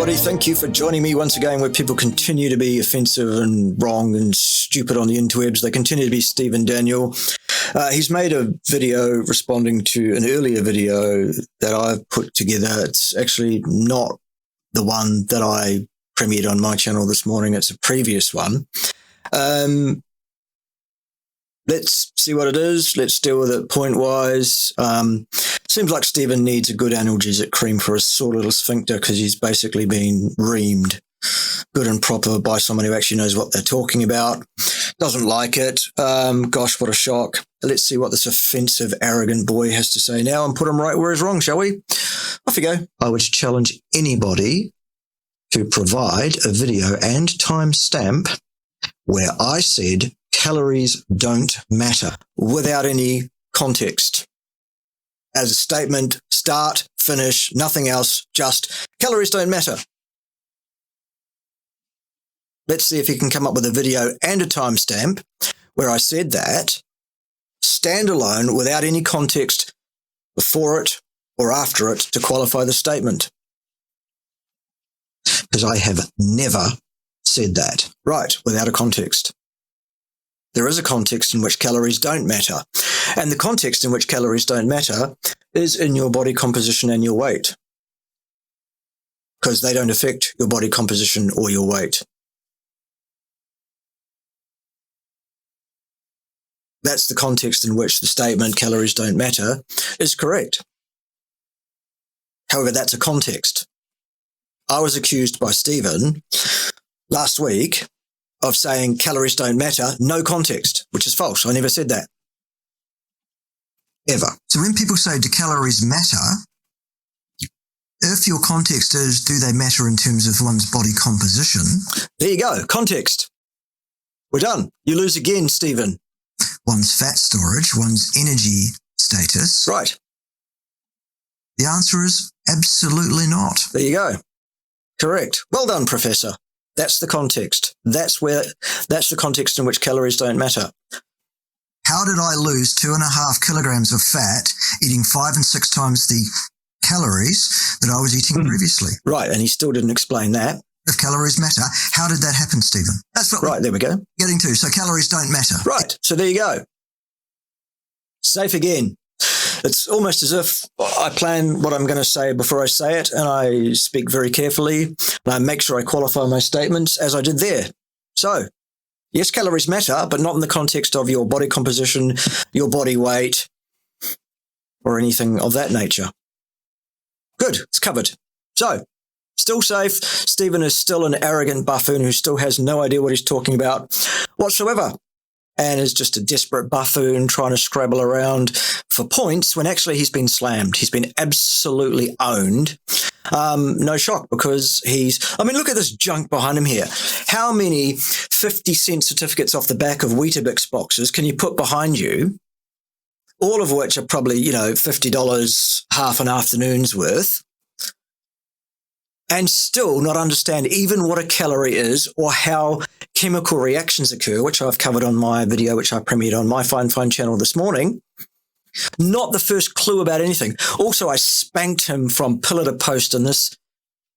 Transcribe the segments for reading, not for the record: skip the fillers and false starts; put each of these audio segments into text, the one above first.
everybody. Thank you for joining me once again, where people continue to be offensive and wrong and stupid on the interwebs. They continue to be Steve and Daniel. He's made a video responding to an earlier video that I've put together. It's actually not the one that I premiered on my channel this morning. It's a previous one. Let's see what it is. Let's deal with it point-wise. Seems like Stephen needs a good analgesic cream for his sore little sphincter because he's basically been reamed good and proper by someone who actually knows what they're talking about. Doesn't like it. Gosh, what a shock. Let's see what this offensive, arrogant boy has to say now and put him right where he's wrong, shall we? Off you go. I would challenge anybody to provide a video and timestamp where I said calories don't matter without any context. As a statement, start, finish, nothing else, just calories don't matter. Let's see if you can come up with a video and a timestamp where I said that, standalone, without any context before it or after it to qualify the statement. Because I have never said that. Right, without a context. There is a context in which calories don't matter. And the context in which calories don't matter is in your body composition and your weight. Because they don't affect your body composition or your weight. That's the context in which the statement calories don't matter is correct. However, that's a context. I was accused by Stephen last week of saying calories don't matter, no context, which is false. I never said that. Ever. So when people say, do calories matter? If your context is, do they matter in terms of one's body composition? There you go. Context. We're done. You lose again, Stephen. One's fat storage, one's energy status. Right. The answer is absolutely not. There you go. Correct. Well done, Professor. That's the context. That's the context in which calories don't matter. How did I lose 2.5 kilograms of fat eating 5 and 6 times the calories that I was eating previously? Right, and he still didn't explain that. If calories matter, how did that happen, Stephen? That's what right, there we go. Getting to. So calories don't matter. Right, so there you go. Safe again. It's almost as if I plan what I'm going to say before I say it, and I speak very carefully, and I make sure I qualify my statements as I did there. So, yes, calories matter, but not in the context of your body composition, your body weight, or anything of that nature. Good, it's covered. So, still safe. Stephen is still an arrogant buffoon who still has no idea what he's talking about whatsoever. And is just a desperate buffoon trying to scrabble around for points when actually he's been slammed. He's been absolutely owned. No shock because look at this junk behind him here. How many 50-cent certificates off the back of Weetabix boxes can you put behind you? All of which are probably, $50 half an afternoon's worth. And still not understand even what a calorie is or how chemical reactions occur, which I've covered on my video, which I premiered on my Fine channel this morning. Not the first clue about anything. Also, I spanked him from pillar to post in this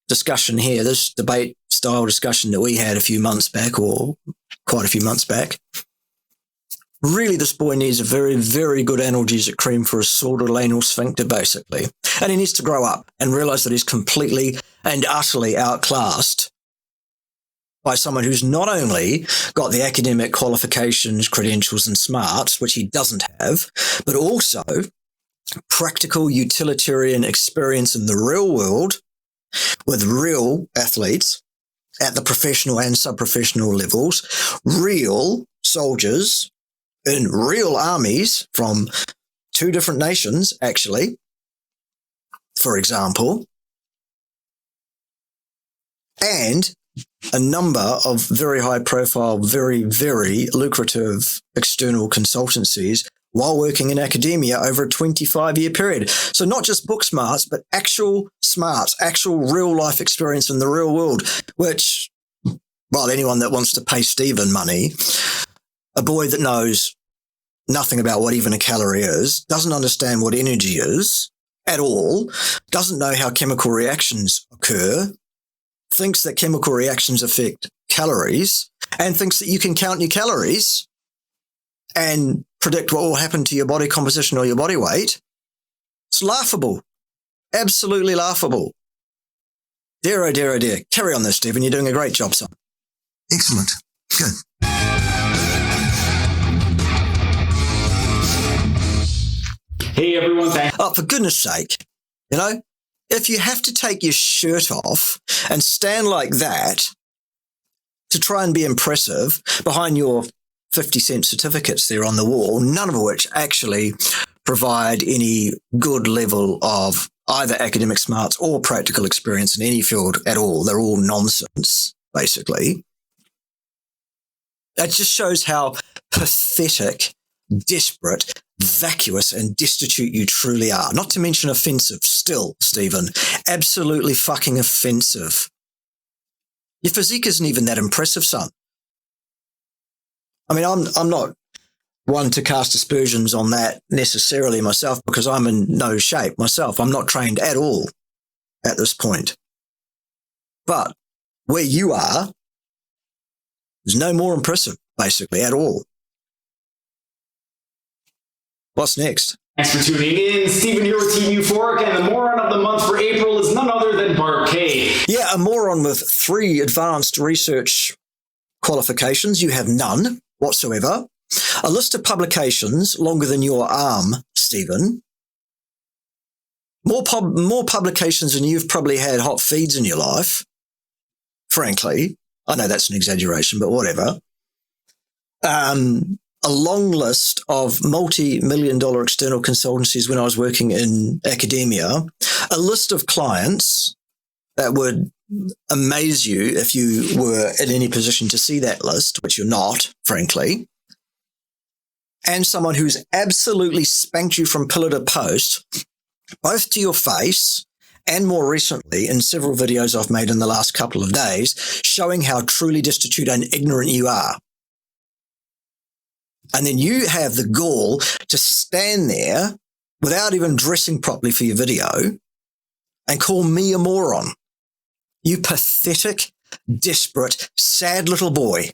discussion here, this debate-style discussion that we had a few months back, or quite a few months back. Really, this boy needs a very, very good analgesic cream for his sore little anal sphincter, basically. And he needs to grow up and realize that he's completely and utterly outclassed by someone who's not only got the academic qualifications, credentials, and smarts, which he doesn't have, but also practical utilitarian experience in the real world with real athletes at the professional and sub-professional levels, real soldiers in real armies from 2 different nations, actually, for example, and a number of very high-profile, very, very lucrative external consultancies while working in academia over a 25-year period. So not just book smarts, but actual smarts, actual real-life experience in the real world, which, well, anyone that wants to pay Stephen money, a boy that knows nothing about what even a calorie is, doesn't understand what energy is at all, doesn't know how chemical reactions occur, thinks that chemical reactions affect calories and thinks that you can count your calories and predict what will happen to your body composition or your body weight, it's laughable. Absolutely laughable. Dear, oh dear, oh dear. Carry on this, Stephen. You're doing a great job, son. Excellent. Good. Hey, everyone. Thanks. Oh, for goodness sake, if you have to take your shirt off and stand like that to try and be impressive behind your 50-cent certificates there on the wall, none of which actually provide any good level of either academic smarts or practical experience in any field at all. They're all nonsense, basically. That just shows how pathetic, desperate, vacuous and destitute you truly are. Not to mention offensive still, Stephen. Absolutely fucking offensive. Your physique isn't even that impressive, son. I mean, I'm not one to cast aspersions on that necessarily myself because I'm in no shape myself. I'm not trained at all at this point. But where you are is no more impressive, basically, at all. What's next? Thanks for tuning in. Stephen here with Team Euphoric, and the moron of the month for April is none other than Bart K. Yeah, a moron with 3 advanced research qualifications. You have none whatsoever. A list of publications longer than your arm, Stephen. More publications than you've probably had hot feeds in your life, frankly. I know that's an exaggeration, but whatever. A long list of multi-million-dollar external consultancies when I was working in academia. A list of clients that would amaze you if you were in any position to see that list, which you're not, frankly. And someone who's absolutely spanked you from pillar to post, both to your face and more recently in several videos I've made in the last couple of days, showing how truly destitute and ignorant you are. And then you have the gall to stand there without even dressing properly for your video and call me a moron. You pathetic, desperate, sad little boy.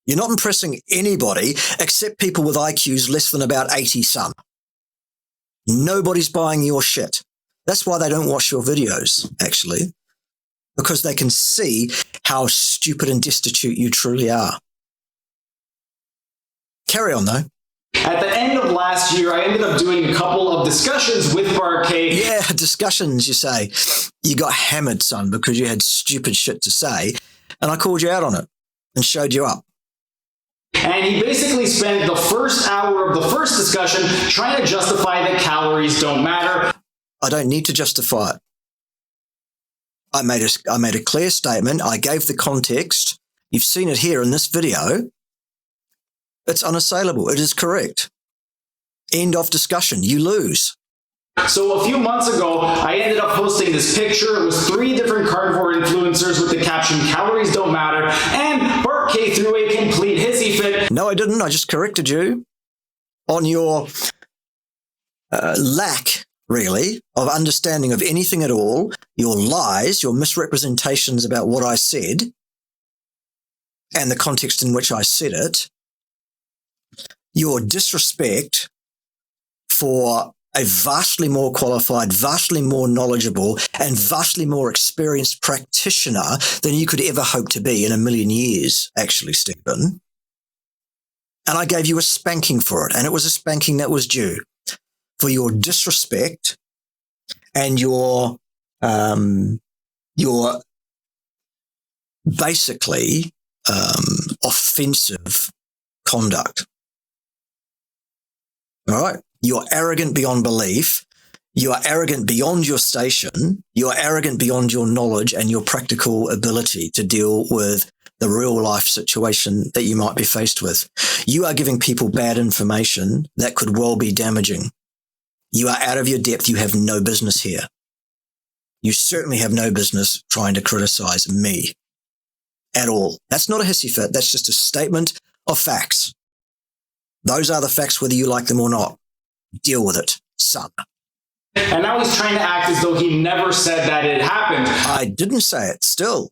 You're not impressing anybody except people with IQs less than about 80, son. Nobody's buying your shit. That's why they don't watch your videos, actually, because they can see how stupid and destitute you truly are. Carry on, though. At the end of last year, I ended up doing a couple of discussions with Bart K. Yeah, discussions, you say. You got hammered, son, because you had stupid shit to say, and I called you out on it and showed you up. And he basically spent the first hour of the first discussion trying to justify that calories don't matter. I don't need to justify it. I made a clear statement. I gave the context. You've seen it here in this video. It's unassailable. It is correct. End of discussion. You lose. So a few months ago, I ended up posting this picture. It was 3 different carnivore influencers with the caption, "Calories don't matter," and Bart K threw a complete hissy fit. No, I didn't. I just corrected you on your lack, really, of understanding of anything at all, your lies, your misrepresentations about what I said, and the context in which I said it, your disrespect for a vastly more qualified, vastly more knowledgeable, and vastly more experienced practitioner than you could ever hope to be in a million years, actually, Stephen. And I gave you a spanking for it, and it was a spanking that was due for your disrespect and your basically offensive conduct. All right? You're arrogant beyond belief. You are arrogant beyond your station. You are arrogant beyond your knowledge and your practical ability to deal with the real life situation that you might be faced with. You are giving people bad information that could well be damaging. You are out of your depth. You have no business here. You certainly have no business trying to criticize me at all. That's not a hissy fit. That's just a statement of facts. Those are the facts, whether you like them or not. Deal with it, son. and now he's trying to act as though he never said that it happened. I didn't say it still.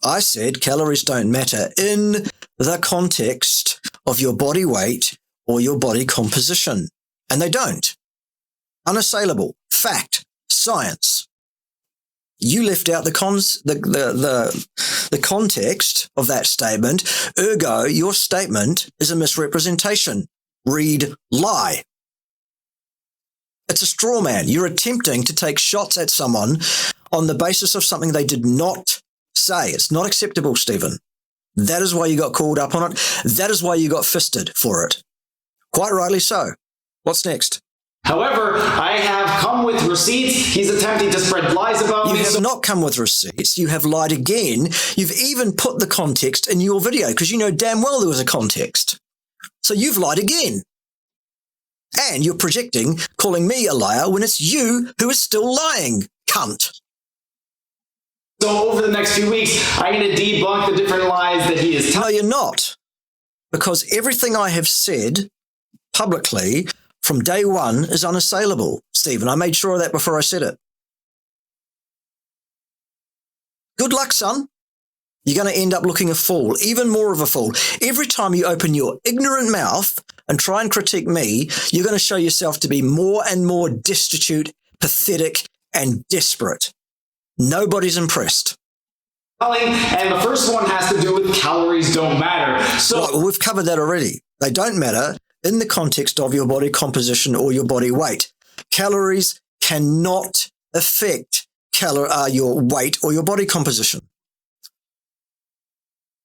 I said calories don't matter in the context of your body weight or your body composition. And they don't. Unassailable. Fact. Science. You left out the context of that statement. Ergo, your statement is a misrepresentation. Read lie. It's a straw man. You're attempting to take shots at someone on the basis of something they did not say. It's not acceptable, Stephen. That is why you got called up on it. That is why you got fisted for it. Quite rightly so. What's next? However, I have come with receipts. He's attempting to spread lies about me. You have not come with receipts. You have lied again. You've even put the context in your video because you know damn well there was a context. So you've lied again. And you're projecting, calling me a liar when it's you who is still lying, cunt. So over the next few weeks, I'm going to debunk the different lies that he is telling. No, you're not. Because everything I have said publicly from day one is unassailable, Stephen. I made sure of that before I said it. Good luck, son. You're going to end up looking a fool, even more of a fool. Every time you open your ignorant mouth and try and critique me, you're going to show yourself to be more and more destitute, pathetic, and desperate. Nobody's impressed. And the first one has to do with calories don't matter. So well, we've covered that already. They don't matter in the context of your body composition or your body weight. Calories cannot affect your weight or your body composition.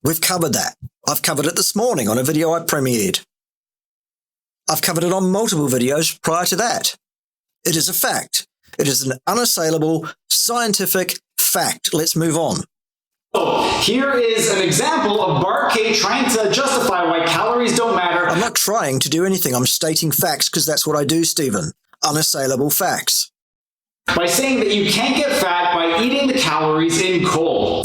We've covered that. I've covered it this morning on a video I premiered. I've covered it on multiple videos prior to that. It is a fact. It is an unassailable scientific fact. Let's move on. So here is an example of Bart K trying to justify why calories don't matter. I'm not trying to do anything. I'm stating facts because that's what I do, Stephen. Unassailable facts. By saying that you can't get fat by eating the calories in coal.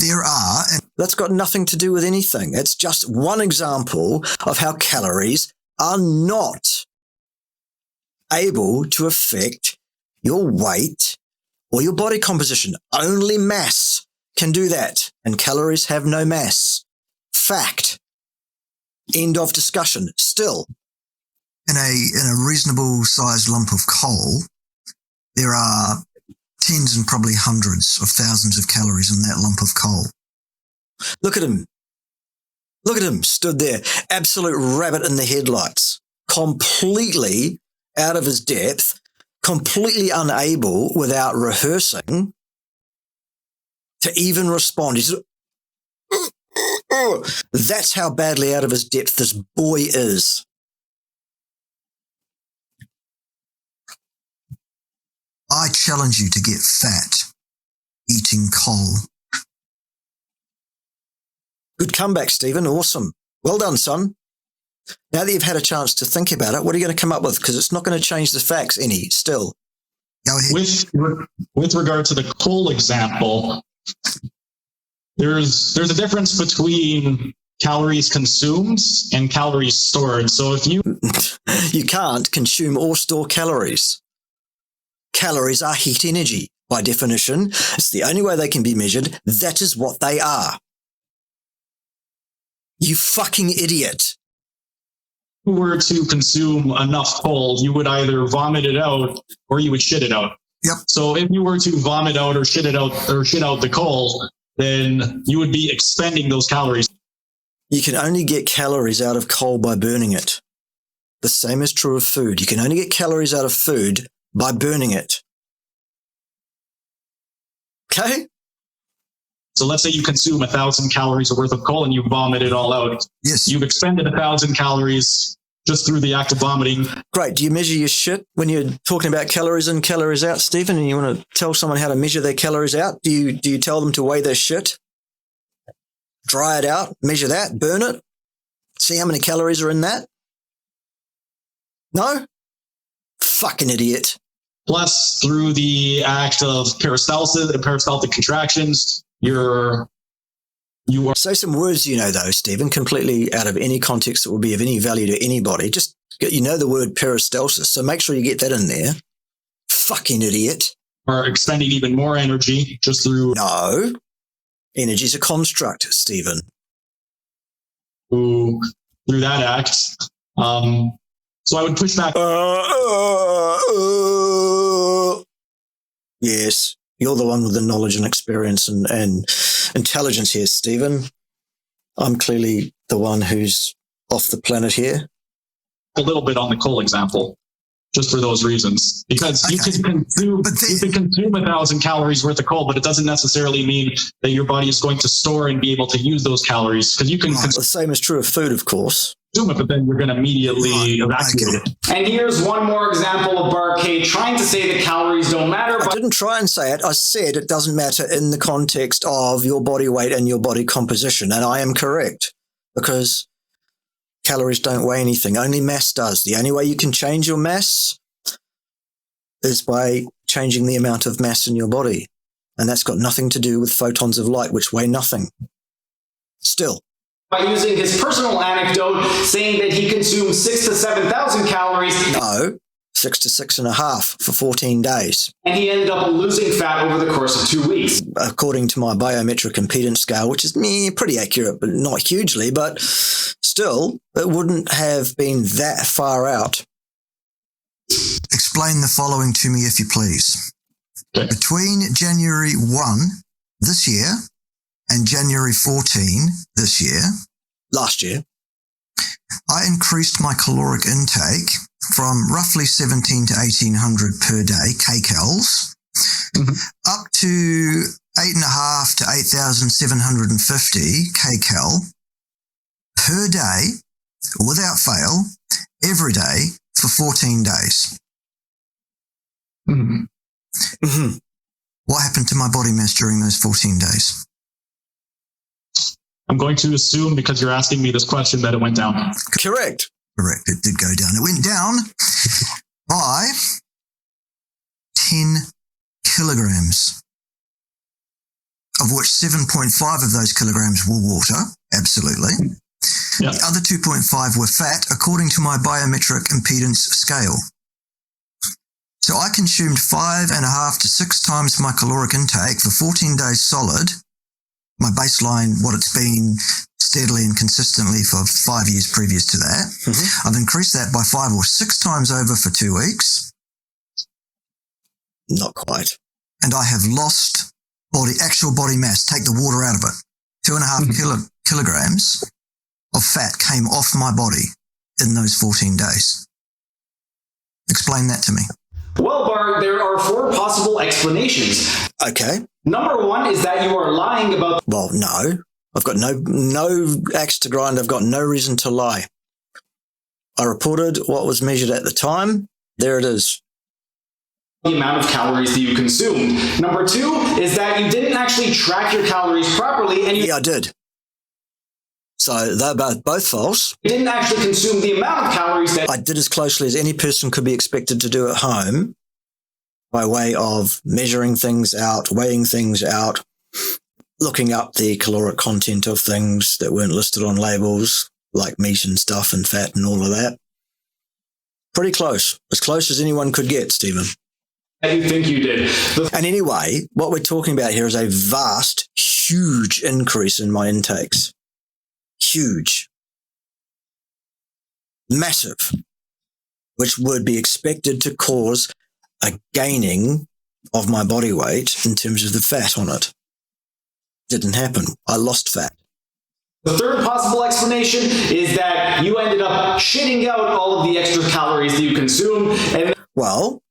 That's got nothing to do with anything. It's just one example of how calories are not able to affect your weight or your body composition. Only mass can do that, and calories have no mass. Fact. End of discussion. Still, in a reasonable sized lump of coal, there are tens and probably hundreds of thousands of calories in that lump of coal. Look at him. Look at him, stood there, absolute rabbit in the headlights, completely out of his depth, completely unable, without rehearsing, to even respond. He's, that's how badly out of his depth this boy is. I challenge you to get fat eating coal. Good comeback, Stephen. Awesome. Well done, son. Now that you've had a chance to think about it, what are you going to come up with? Because it's not going to change the facts any, still. Go ahead. With regard to the coal example, there's a difference between calories consumed and calories stored. So if you can't consume or store calories. Calories are heat energy. By definition, it's the only way they can be measured. That is what they are. You fucking idiot. If you were to consume enough coal, you would either vomit it out or you would shit it out. Yep. So if you were to vomit out or shit out the coal, then you would be expending those calories. You can only get calories out of coal by burning it. The same is true of food. You can only get calories out of food by burning it. Okay? So let's say you consume 1,000 calories worth of coal and you vomit it all out. Yes. You've expended 1,000 calories just through the act of vomiting. Great. Do you measure your shit when you're talking about calories in, calories out, Stephen, and you want to tell someone how to measure their calories out? Do you tell them to weigh their shit? Dry it out, measure that, burn it, see how many calories are in that? No? Fucking idiot. Plus, through the act of peristaltic contractions, you are. Say some words you know, though, Stephen, completely out of any context that will be of any value to anybody. Just, you know the word peristalsis, so make sure you get that in there. fucking idiot. Or expending even more energy just through... No. Energy's a construct, Stephen. Through that act. So I would push back. Yes, you're the one with the knowledge and experience and intelligence here, Stephen. I'm clearly the one who's off the planet here. A little bit on the coal example, just for those reasons. Because you can consume 1,000 calories worth of coal, but it doesn't necessarily mean that your body is going to store and be able to use those calories. Because you can the same is true of food, of course. Consume it, but then you're going to immediately evacuate it. And here's one more example of Bart K trying to say that calories don't matter. I didn't try and say it. I said it doesn't matter in the context of your body weight and your body composition. And I am correct, because calories don't weigh anything. Only mass does. The only way you can change your mass is by changing the amount of mass in your body. And that's got nothing to do with photons of light, which weigh nothing. Still. By using his personal anecdote, saying that he consumed 6,000 to 7,000 calories. No, 6 to 6.5 for 14 days. And he ended up losing fat over the course of 2 weeks. According to my biometric impedance scale, which is pretty accurate, but not hugely, but still, it wouldn't have been that far out. Explain the following to me, if you please. Okay. Between January 1 this year and January 14 this year, last year, I increased my caloric intake from roughly 17 to 1,800 per day, kcals, up to 8.5 to 8,750 kcal per day, without fail, every day for 14 days. What happened to my body mass during those 14 days? I'm going to assume, because you're asking me this question, that it went down. Correct. Correct. It did go down. It went down by 10 kilograms, of which 7.5 of those kilograms were water. Absolutely. Yeah. The other 2.5 were fat, according to my biometric impedance scale. So I consumed 5.5 to 6 times my caloric intake for 14 days solid. My baseline, what it's been steadily and consistently for 5 years previous to that. I've increased that by 5 or 6 times over for 2 weeks. Not quite. And I have lost actual body mass. Take the water out of it. 2.5 kilograms of fat came off my body in those 14 days. Explain that to me. Well, Bart, there are 4 possible explanations. Okay. Number 1 is that you are lying about... Well, no. I've got no axe to grind. I've got no reason to lie. I reported what was measured at the time. There it is. The amount of calories that you consumed. Number 2 is that you didn't actually track your calories properly. And yeah, I did. So they're both false. You didn't actually consume the amount of calories that... I did as closely as any person could be expected to do at home, by way of measuring things out, weighing things out, looking up the caloric content of things that weren't listed on labels, like meat and stuff and fat and all of that. Pretty close. As close as anyone could get, Stephen. You think you did. And anyway, what we're talking about here is a vast, huge increase in my intakes. Huge. Massive. Which would be expected to cause a gaining of my body weight in terms of the fat on it. Didn't happen. I lost fat. The third possible explanation is that you ended up shitting out all of the extra calories that you consumed. And well,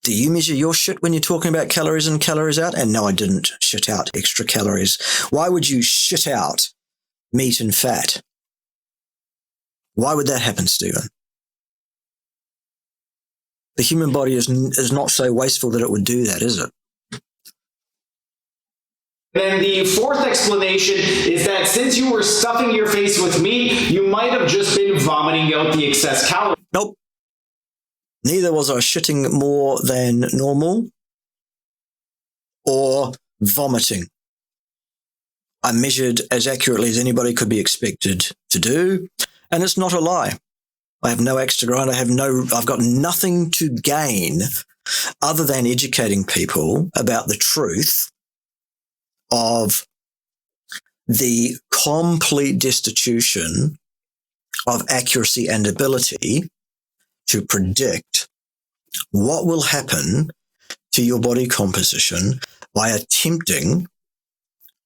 do you measure your shit when you're talking about calories in, calories out? And no, I didn't shit out extra calories. Why would you shit out meat and fat? Why would that happen, Stephen? The human body is not so wasteful that it would do that, is it? Then the fourth explanation is that since you were stuffing your face with meat, you might have just been vomiting out the excess calories. Nope. Neither was I shitting more than normal or vomiting. I measured as accurately as anybody could be expected to do, and it's not a lie. I have no axe to grind. I've got nothing to gain other than educating people about the truth of the complete destitution of accuracy and ability to predict what will happen to your body composition by attempting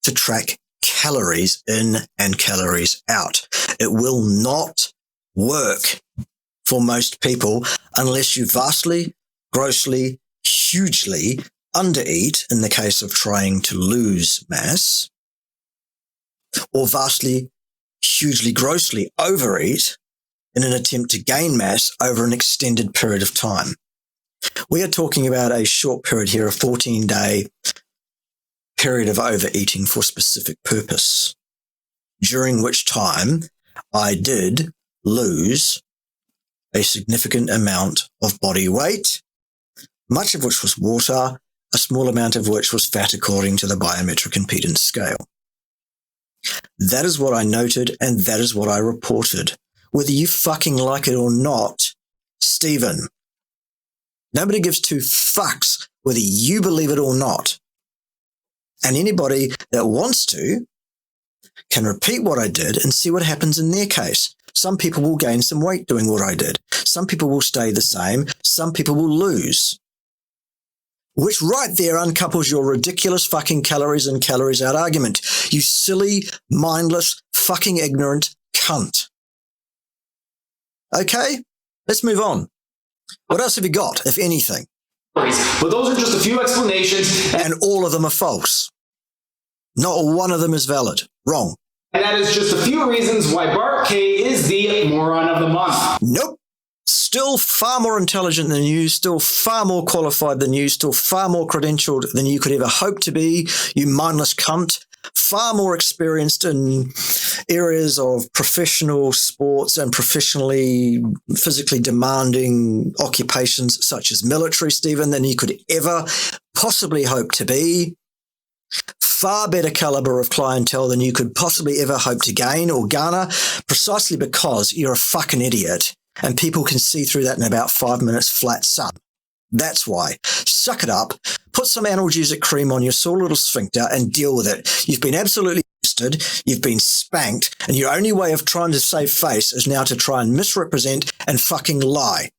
to track calories in and calories out. It will not work for most people unless you vastly, grossly, hugely undereat in the case of trying to lose mass, or vastly, hugely, grossly overeat in an attempt to gain mass over an extended period of time. We are talking about a short period here, a 14-day period of overeating for specific purpose, during which time I did lose a significant amount of body weight, much of which was water, a small amount of which was fat according to the biometric impedance scale. That is what I noted, and that is what I reported. Whether you fucking like it or not, Stephen, nobody gives two fucks whether you believe it or not. And anybody that wants to can repeat what I did and see what happens in their case. Some people will gain some weight doing what I did. Some people will stay the same. Some people will lose. Which right there uncouples your ridiculous fucking calories in, calories out argument. You silly, mindless, fucking ignorant cunt. Okay, let's move on. What else have you got, if anything? But those are just a few explanations. And all of them are false. Not one of them is valid. Wrong. And that is just a few reasons why Bart K is the moron of the month. Nope. Still far more intelligent than you, still far more qualified than you, still far more credentialed than you could ever hope to be, you mindless cunt. Far more experienced in areas of professional sports and professionally, physically demanding occupations such as military, Stephen, than you could ever possibly hope to be. Far better caliber of clientele than you could possibly ever hope to gain or garner, precisely because you're a fucking idiot and people can see through that in about 5 minutes flat, son. That's why. Suck it up, put some analgesic cream on your sore little sphincter and deal with it. You've been absolutely busted, you've been spanked, and your only way of trying to save face is now to try and misrepresent and fucking lie.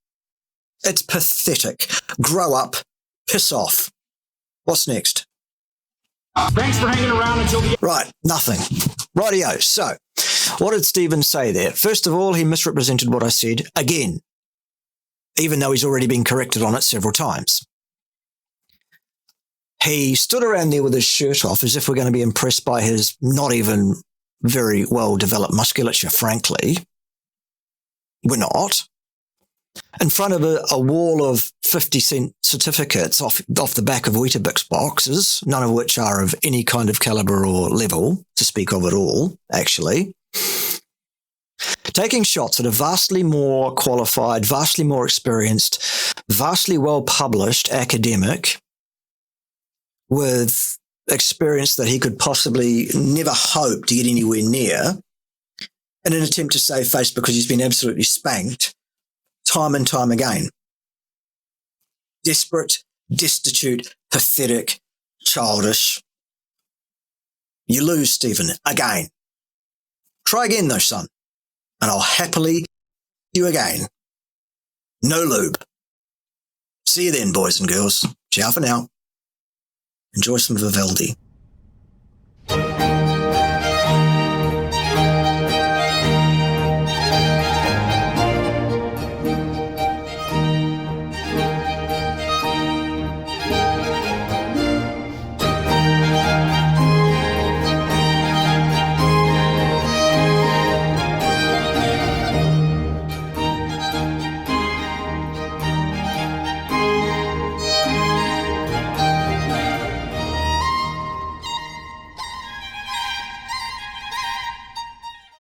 It's pathetic. Grow up. Piss off. What's next? Thanks for hanging around until the... Right, nothing. Rightio. So, what did Stephen say there? First of all, he misrepresented what I said again, even though he's already been corrected on it several times. He stood around there with his shirt off as if we're going to be impressed by his not even very well-developed musculature, frankly. We're not. In front of a wall of 50-cent certificates off the back of Weetabix boxes, none of which are of any kind of caliber or level to speak of at all, actually. Taking shots at a vastly more qualified, vastly more experienced, vastly well-published academic with experience that he could possibly never hope to get anywhere near in an attempt to save face because he's been absolutely spanked time and time again. Desperate, destitute, pathetic, childish. You lose, Stephen, again. Try again, though, son, and I'll happily you again. No lube. See you then, boys and girls. Ciao for now. Enjoy some Vivaldi.